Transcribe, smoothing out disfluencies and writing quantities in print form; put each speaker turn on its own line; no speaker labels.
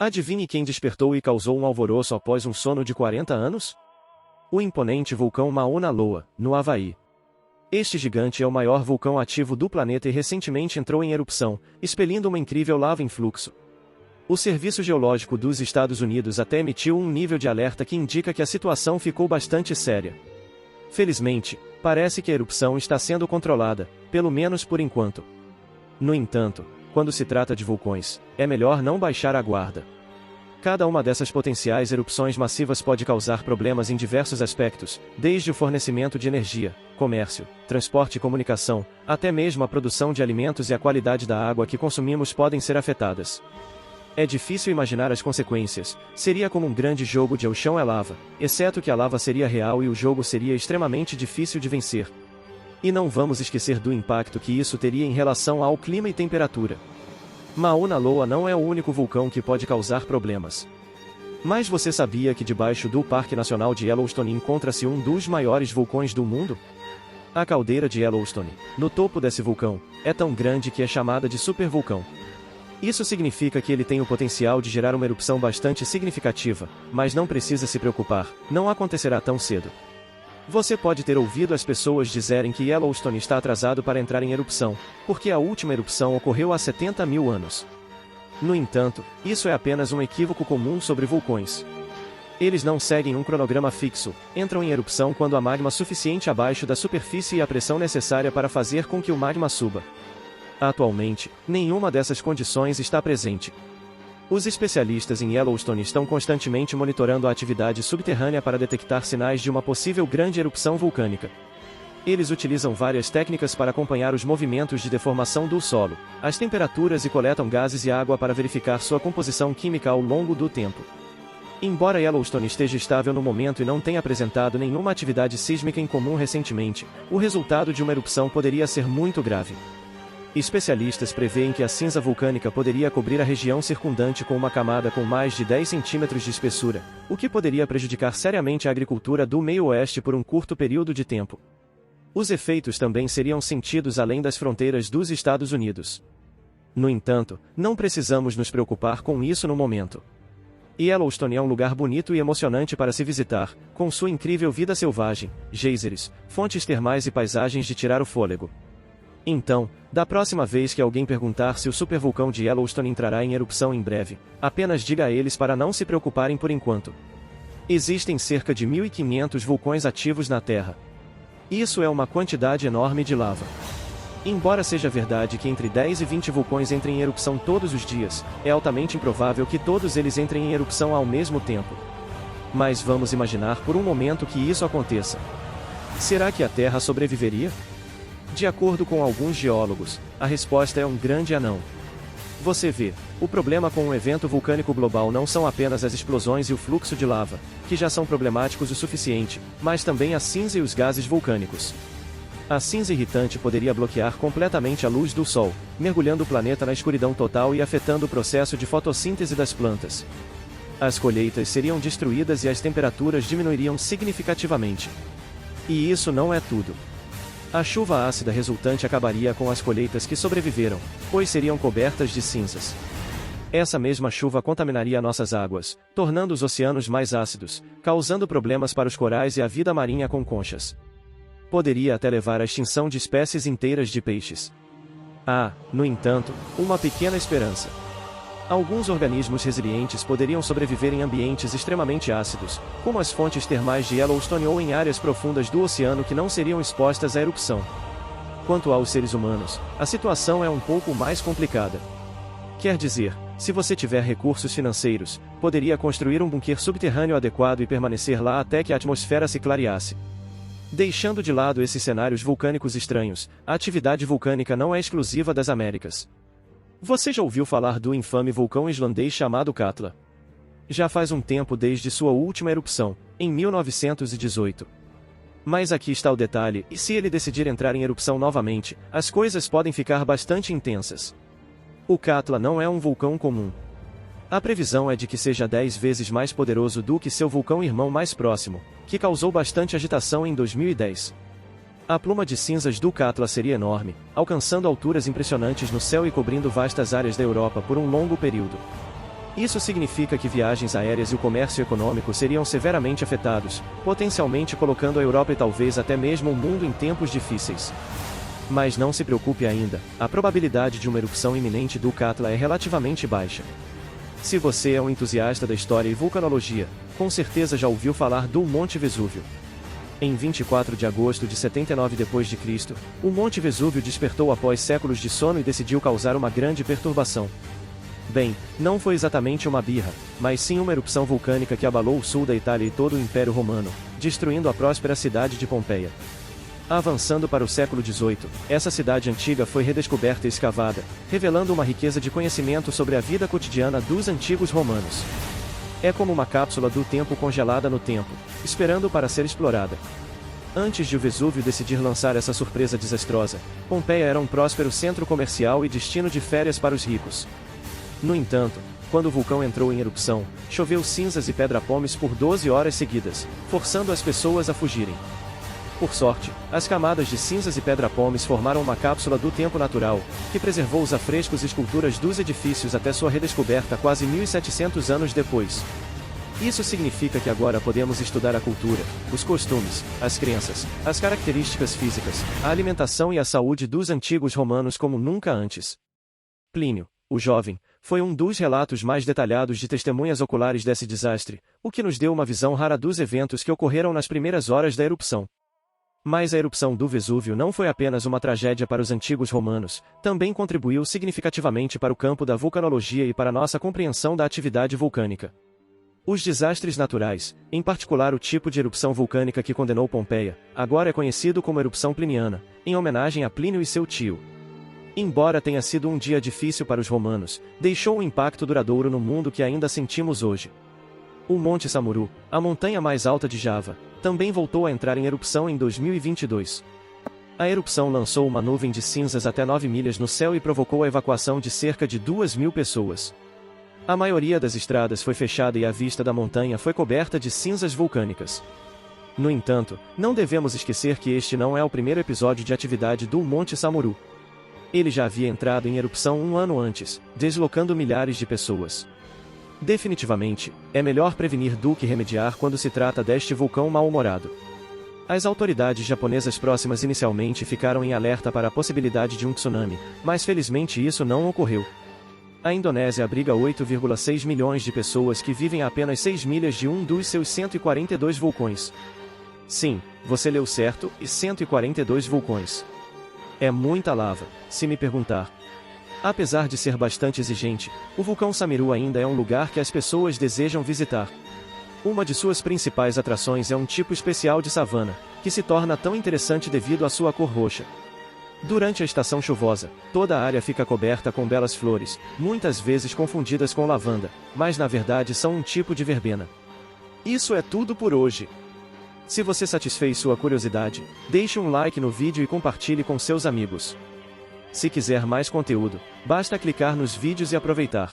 Adivinhe quem despertou e causou um alvoroço após um sono de 40 anos? O imponente vulcão Mauna Loa, no Havaí. Este gigante é o maior vulcão ativo do planeta e recentemente entrou em erupção, expelindo uma incrível lava em fluxo. O Serviço Geológico dos Estados Unidos até emitiu um nível de alerta que indica que a situação ficou bastante séria. Felizmente, parece que a erupção está sendo controlada, pelo menos por enquanto. No entanto, quando se trata de vulcões, é melhor não baixar a guarda. Cada uma dessas potenciais erupções massivas pode causar problemas em diversos aspectos, desde o fornecimento de energia, comércio, transporte e comunicação, até mesmo a produção de alimentos e a qualidade da água que consumimos podem ser afetadas. É difícil imaginar as consequências, seria como um grande jogo de o chão é lava, exceto que a lava seria real e o jogo seria extremamente difícil de vencer. E não vamos esquecer do impacto que isso teria em relação ao clima e temperatura. Mauna Loa não é o único vulcão que pode causar problemas. Mas você sabia que debaixo do Parque Nacional de Yellowstone encontra-se um dos maiores vulcões do mundo? A caldeira de Yellowstone, no topo desse vulcão, é tão grande que é chamada de supervulcão. Isso significa que ele tem o potencial de gerar uma erupção bastante significativa, mas não precisa se preocupar, não acontecerá tão cedo. Você pode ter ouvido as pessoas dizerem que Yellowstone está atrasado para entrar em erupção, porque a última erupção ocorreu há 70 mil anos. No entanto, isso é apenas um equívoco comum sobre vulcões. Eles não seguem um cronograma fixo, entram em erupção quando há magma suficiente abaixo da superfície e a pressão necessária para fazer com que o magma suba. Atualmente, nenhuma dessas condições está presente. Os especialistas em Yellowstone estão constantemente monitorando a atividade subterrânea para detectar sinais de uma possível grande erupção vulcânica. Eles utilizam várias técnicas para acompanhar os movimentos de deformação do solo, as temperaturas e coletam gases e água para verificar sua composição química ao longo do tempo. Embora Yellowstone esteja estável no momento e não tenha apresentado nenhuma atividade sísmica incomum recentemente, o resultado de uma erupção poderia ser muito grave. Especialistas preveem que a cinza vulcânica poderia cobrir a região circundante com uma camada com mais de 10 centímetros de espessura, o que poderia prejudicar seriamente a agricultura do meio-oeste por um curto período de tempo. Os efeitos também seriam sentidos além das fronteiras dos Estados Unidos. No entanto, não precisamos nos preocupar com isso no momento. Yellowstone é um lugar bonito e emocionante para se visitar, com sua incrível vida selvagem, geysers, fontes termais e paisagens de tirar o fôlego. Então, da próxima vez que alguém perguntar se o supervulcão de Yellowstone entrará em erupção em breve, apenas diga a eles para não se preocuparem por enquanto. Existem cerca de 1.500 vulcões ativos na Terra. Isso é uma quantidade enorme de lava. Embora seja verdade que entre 10 e 20 vulcões entrem em erupção todos os dias, é altamente improvável que todos eles entrem em erupção ao mesmo tempo. Mas vamos imaginar por um momento que isso aconteça. Será que a Terra sobreviveria? De acordo com alguns geólogos, a resposta é um grande não. Você vê, o problema com um evento vulcânico global não são apenas as explosões e o fluxo de lava, que já são problemáticos o suficiente, mas também a cinza e os gases vulcânicos. A cinza irritante poderia bloquear completamente a luz do Sol, mergulhando o planeta na escuridão total e afetando o processo de fotossíntese das plantas. As colheitas seriam destruídas e as temperaturas diminuiriam significativamente. E isso não é tudo. A chuva ácida resultante acabaria com as colheitas que sobreviveram, pois seriam cobertas de cinzas. Essa mesma chuva contaminaria nossas águas, tornando os oceanos mais ácidos, causando problemas para os corais e a vida marinha com conchas. Poderia até levar à extinção de espécies inteiras de peixes. Há, no entanto, uma pequena esperança. Alguns organismos resilientes poderiam sobreviver em ambientes extremamente ácidos, como as fontes termais de Yellowstone ou em áreas profundas do oceano que não seriam expostas à erupção. Quanto aos seres humanos, a situação é um pouco mais complicada. Quer dizer, se você tiver recursos financeiros, poderia construir um bunker subterrâneo adequado e permanecer lá até que a atmosfera se clareasse. Deixando de lado esses cenários vulcânicos estranhos, a atividade vulcânica não é exclusiva das Américas. Você já ouviu falar do infame vulcão islandês chamado Katla? Já faz um tempo desde sua última erupção, em 1918. Mas aqui está o detalhe, e se ele decidir entrar em erupção novamente, as coisas podem ficar bastante intensas. O Katla não é um vulcão comum. A previsão é de que seja 10 vezes mais poderoso do que seu vulcão irmão mais próximo, que causou bastante agitação em 2010. A pluma de cinzas do Katla seria enorme, alcançando alturas impressionantes no céu e cobrindo vastas áreas da Europa por um longo período. Isso significa que viagens aéreas e o comércio econômico seriam severamente afetados, potencialmente colocando a Europa e talvez até mesmo o mundo em tempos difíceis. Mas não se preocupe ainda, a probabilidade de uma erupção iminente do Katla é relativamente baixa. Se você é um entusiasta da história e vulcanologia, com certeza já ouviu falar do Monte Vesúvio. Em 24 de agosto de 79 d.C., o Monte Vesúvio despertou após séculos de sono e decidiu causar uma grande perturbação. Bem, não foi exatamente uma birra, mas sim uma erupção vulcânica que abalou o sul da Itália e todo o Império Romano, destruindo a próspera cidade de Pompeia. Avançando para o século XVIII, essa cidade antiga foi redescoberta e escavada, revelando uma riqueza de conhecimento sobre a vida cotidiana dos antigos romanos. É como uma cápsula do tempo congelada no tempo, esperando para ser explorada. Antes de o Vesúvio decidir lançar essa surpresa desastrosa, Pompeia era um próspero centro comercial e destino de férias para os ricos. No entanto, quando o vulcão entrou em erupção, choveu cinzas e pedra-pomes por 12 horas seguidas, forçando as pessoas a fugirem. Por sorte, as camadas de cinzas e pedra-pomes formaram uma cápsula do tempo natural, que preservou os afrescos e esculturas dos edifícios até sua redescoberta quase 1700 anos depois. Isso significa que agora podemos estudar a cultura, os costumes, as crenças, as características físicas, a alimentação e a saúde dos antigos romanos como nunca antes. Plínio, o jovem, foi um dos relatos mais detalhados de testemunhas oculares desse desastre, o que nos deu uma visão rara dos eventos que ocorreram nas primeiras horas da erupção. Mas a erupção do Vesúvio não foi apenas uma tragédia para os antigos romanos, também contribuiu significativamente para o campo da vulcanologia e para nossa compreensão da atividade vulcânica. Os desastres naturais, em particular o tipo de erupção vulcânica que condenou Pompeia, agora é conhecido como erupção pliniana, em homenagem a Plínio e seu tio. Embora tenha sido um dia difícil para os romanos, deixou um impacto duradouro no mundo que ainda sentimos hoje. O Monte Samuru, a montanha mais alta de Java, também voltou a entrar em erupção em 2022. A erupção lançou uma nuvem de cinzas até 9 milhas no céu e provocou a evacuação de cerca de 2.000 pessoas. A maioria das estradas foi fechada e a vista da montanha foi coberta de cinzas vulcânicas. No entanto, não devemos esquecer que este não é o primeiro episódio de atividade do Monte Samuru. Ele já havia entrado em erupção um ano antes, deslocando milhares de pessoas. Definitivamente, é melhor prevenir do que remediar quando se trata deste vulcão mal-humorado. As autoridades japonesas próximas inicialmente ficaram em alerta para a possibilidade de um tsunami, mas felizmente isso não ocorreu. A Indonésia abriga 8,6 milhões de pessoas que vivem a apenas 6 milhas de um dos seus 142 vulcões. Sim, você leu certo, e 142 vulcões. É muita lava, se me perguntar. Apesar de ser bastante exigente, o vulcão Samiru ainda é um lugar que as pessoas desejam visitar. Uma de suas principais atrações é um tipo especial de savana, que se torna tão interessante devido à sua cor roxa. Durante a estação chuvosa, toda a área fica coberta com belas flores, muitas vezes confundidas com lavanda, mas na verdade são um tipo de verbena. Isso é tudo por hoje. Se você satisfez sua curiosidade, deixe um like no vídeo e compartilhe com seus amigos. Se quiser mais conteúdo, basta clicar nos vídeos e aproveitar.